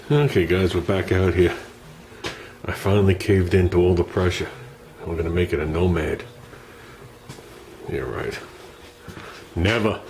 Okay guys, we're back out here. I finally caved into all the pressure. We're gonna make it a Nomad. Yeah, right. Never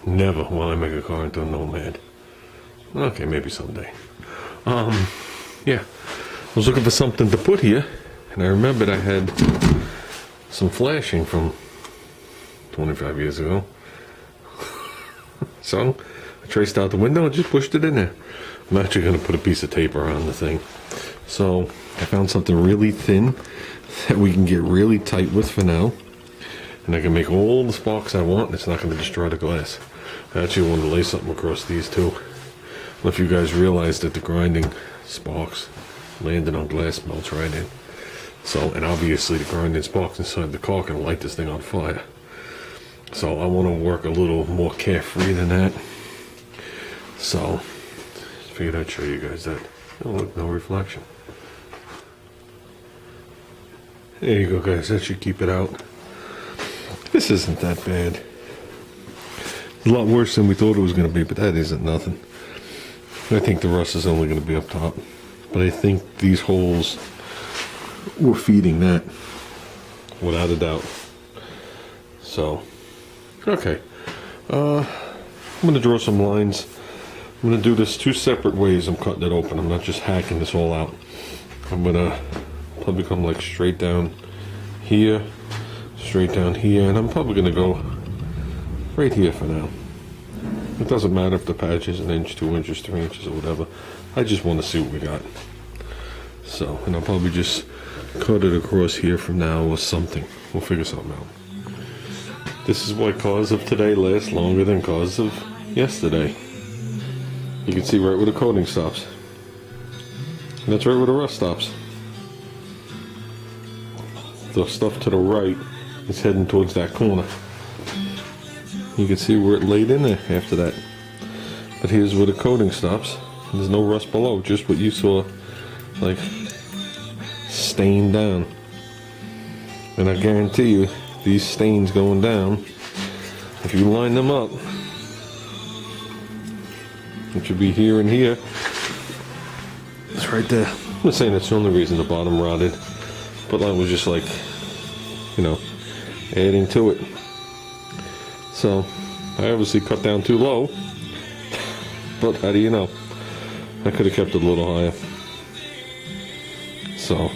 will I make a car into a Nomad. Okay, maybe someday. Yeah. I was looking for something to put here, and I remembered I had some flashing from 25 years ago. So I traced out the window and just pushed it in there. I'm actually going to put a piece of tape around the thing. So I found something really thin that we can get really tight with for now. And I can make all the sparks I want, and it's not going to destroy the glass. I actually want to lay something across these too. I don't know if you guys realize that the grinding sparks landing on glass melts right in. So, and obviously the grinding sparks inside the car can light this thing on fire. So I want to work a little more carefree than that. So, figured I'd show you guys that. Oh look, no reflection. There you go guys, that should keep it out. This isn't that bad. It's a lot worse than we thought it was going to be, but that isn't nothing. I think the rust is only going to be up top. But I think these holes were feeding that, without a doubt. So, okay. I'm going to draw some lines. I'm going to do this two separate ways. I'm cutting it open. I'm not just hacking this all out. I'm going to probably come like straight down here, straight down here, and I'm probably going to go right here for now. It doesn't matter if the patch is 1 inch, 2 inches, 3 inches, or whatever. I just want to see what we got. So, and I'll probably just cut it across here from now or something. We'll figure something out. This is why cars of today last longer than cars of yesterday. You can see right where the coating stops. And that's right where the rust stops. The stuff to the right is heading towards that corner. You can see where it laid in there after that. But here's where the coating stops. There's no rust below, just what you saw, like, stained down. And I guarantee you, these stains going down, if you line them up, it should be here and here. It's right there. I'm not saying that's the only reason the bottom rotted, but that was just like, you know, adding to it. So, I obviously cut down too low, but how do you know? I could have kept it a little higher. So,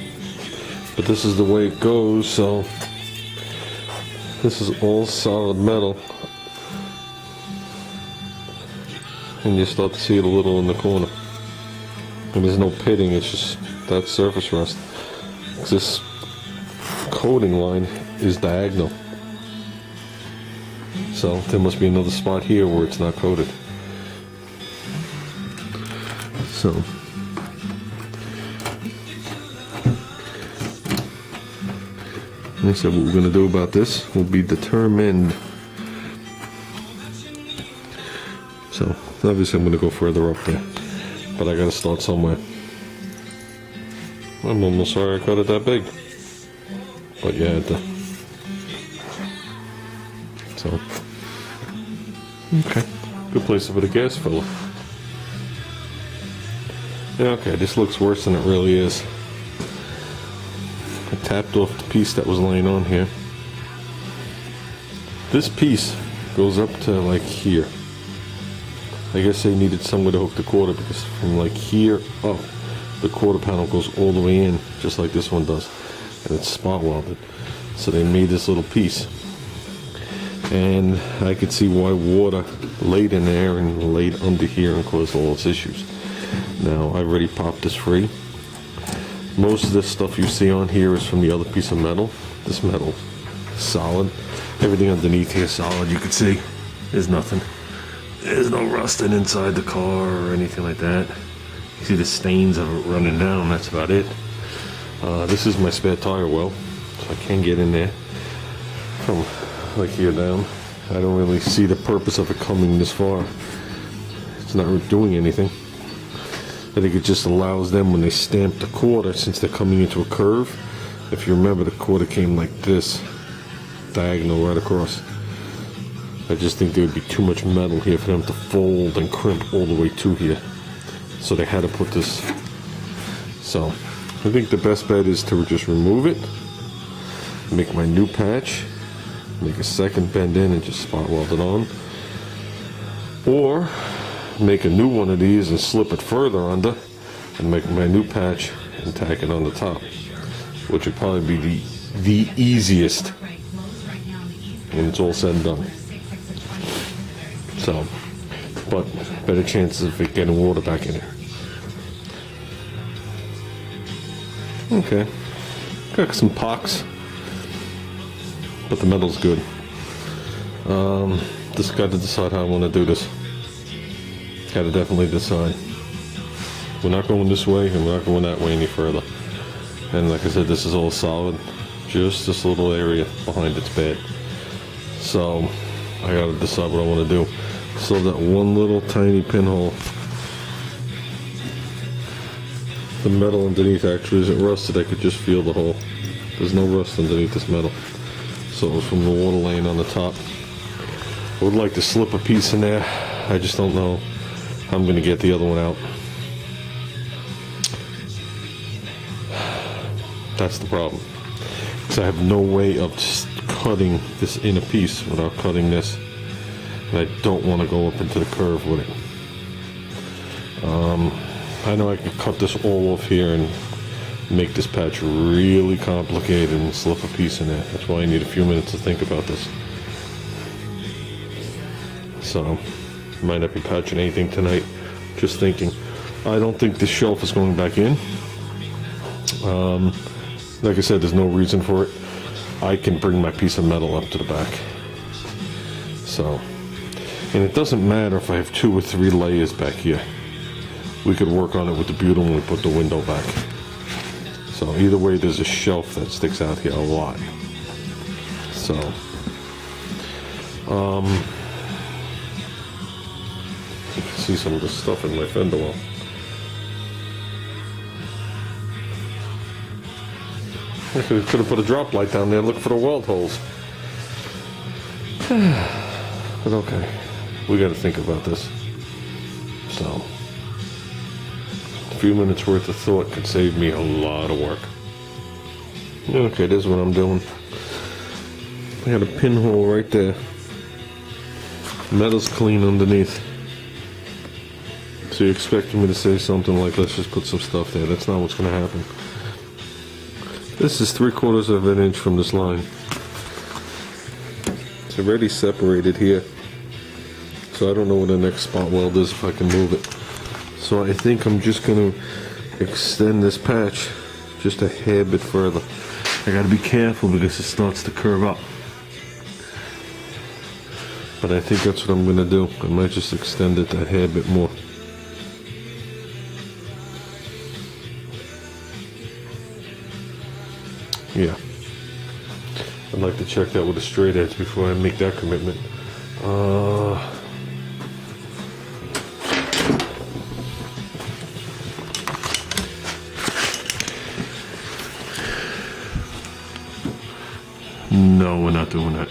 but this is the way it goes, so this is all solid metal. And you start to see it a little in the corner. And there's no pitting, it's just that surface rust. This coating line is diagonal. So there must be another spot here where it's not coated. So like I said, what we're going to do about this will be determined. So obviously I'm going to go further up there, but I got to start somewhere. I'm almost sorry I cut it that big, but yeah, I had to. So, okay, good place for the gas filler. Yeah, okay, this looks worse than it really is. I tapped off the piece that was laying on here. This piece goes up to like here. I guess they needed somewhere to hook the quarter, because from like here up, the quarter panel goes all the way in, just like this one does, and it's spot welded. So they made this little piece, and I could see why water laid in there and laid under here and caused all those issues. Now I've already popped this free. Most of this stuff you see on here is from the other piece of metal. This metal is solid. Everything underneath here is solid. You can see there's nothing. There's no rusting inside the car or anything like that. You see the stains of it running down, that's about it. This is my spare tire well, so I can get in there from like here down. I don't really see the purpose of it coming this far. It's not doing anything. I think it just allows them, when they stamp the quarter, since they're coming into a curve, if you remember, the quarter came like this, diagonal right across. I just think there would be too much metal here for them to fold and crimp all the way to here. So they had to put this. So I think the best bet is to just remove it, make my new patch, make a second bend in and just spot weld it on, or make a new one of these and slip it further under and make my new patch and tack it on the top, which would probably be the easiest when it's all said and done. So, but better chances of it getting water back in it. Okay, got some pox, but the metal's good. Just got to decide how I want to do this. Got to definitely decide. We're not going this way, and we're not going that way any further. And like I said, this is all solid. Just this little area behind it's bad. So I got to decide what I want to do. So that one little tiny pinhole. The metal underneath actually isn't rusted. I could just feel the hole. There's no rust underneath this metal. So it was from the water laying on the top. I would like to slip a piece in there. I just don't know how I'm going to get the other one out. That's the problem. Because I have no way of just cutting this in a piece without cutting this. And I don't want to go up into the curve with it. I know I could cut this all off here and make this patch really complicated and slip a piece in there. That's why I need a few minutes to think about this. So, might not be patching anything tonight. Just thinking. I don't think this shelf is going back in. Like I said, there's no reason for it. I can bring my piece of metal up to the back. So, and it doesn't matter if I have 2 or 3 layers back here. We could work on it with the butyl when we put the window back. So either way, there's a shelf that sticks out here a lot. So, you can see some of the stuff in my fender well. I could have put a drop light down there and look for the weld holes. But okay, we got to think about this. So, a few minutes worth of thought could save me a lot of work. Okay, this is what I'm doing. I got a pinhole right there. Metal's clean underneath. So you're expecting me to say something like, let's just put some stuff there. That's not what's going to happen. This is 3/4 of an inch from this line. It's already separated here. So I don't know where the next spot weld is if I can move it. So I think I'm just going to extend this patch just a hair bit further. I got to be careful because it starts to curve up. But I think that's what I'm going to do. I might just extend it a hair bit more. Yeah. I'd like to check that with a straight edge before I make that commitment. No, we're not doing that.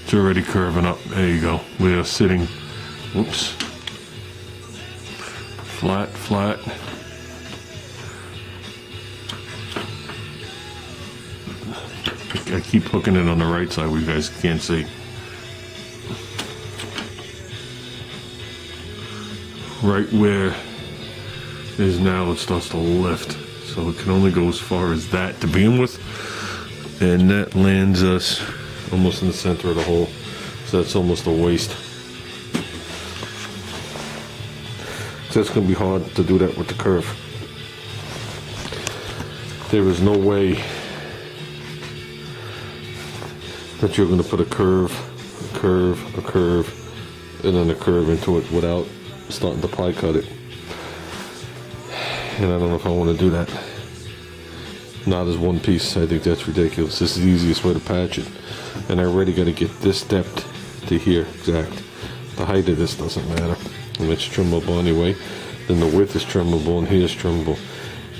It's already curving up. There you go. We are sitting, whoops, flat, flat. I keep hooking it on the right side where you guys can't see. Right where it is now, it starts to lift. So it can only go as far as that to begin with. And that lands us almost in the center of the hole. So that's almost a waste. So it's going to be hard to do that with the curve. There is no way that you're going to put a curve, and then a curve into it without starting to pie cut it. And I don't know if I want to do that. Not as one piece. I think that's ridiculous. This is the easiest way to patch it. And I already got to get this depth to here exact. The height of this doesn't matter. And it's trimmable anyway. Then the width is trimmable and here's trimmable.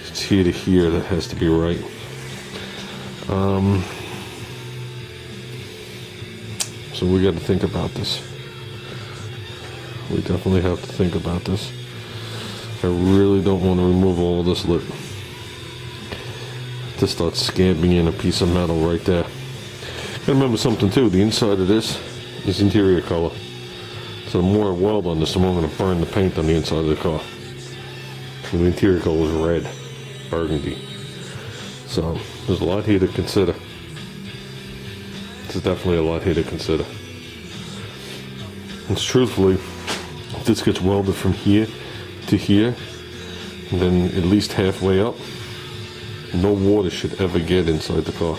It's here to here that has to be right. So we got to think about this. We definitely have to think about this. I really don't want to remove all of this lip. Just start scamping in a piece of metal right there. Gotta remember something too, the inside of this is interior color. So the more I weld on this, the more I'm going to burn the paint on the inside of the car. And the interior color is red, burgundy. So there's a lot here to consider. There's definitely a lot here to consider. And truthfully, if this gets welded from here to here, and then at least halfway up, no water should ever get inside the car.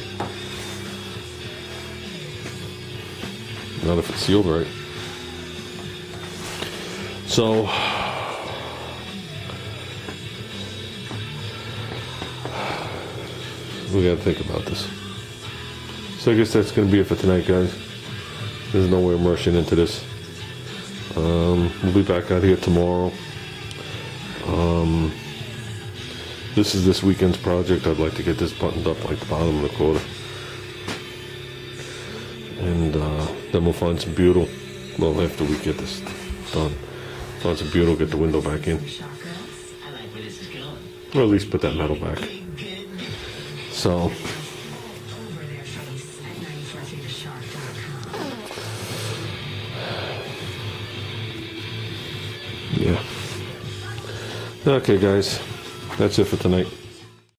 Not if it's sealed right. So, we gotta think about this. So I guess that's gonna be it for tonight, guys. There's no way I'm rushing into this. We'll be back out here tomorrow. This is this weekend's project. I'd like to get this buttoned up like the bottom of the quarter. And then we'll find some butyl. Well, after we get this done, find some butyl, get the window back in. Or at least put that metal back. So, yeah. Okay, guys. That's it for tonight.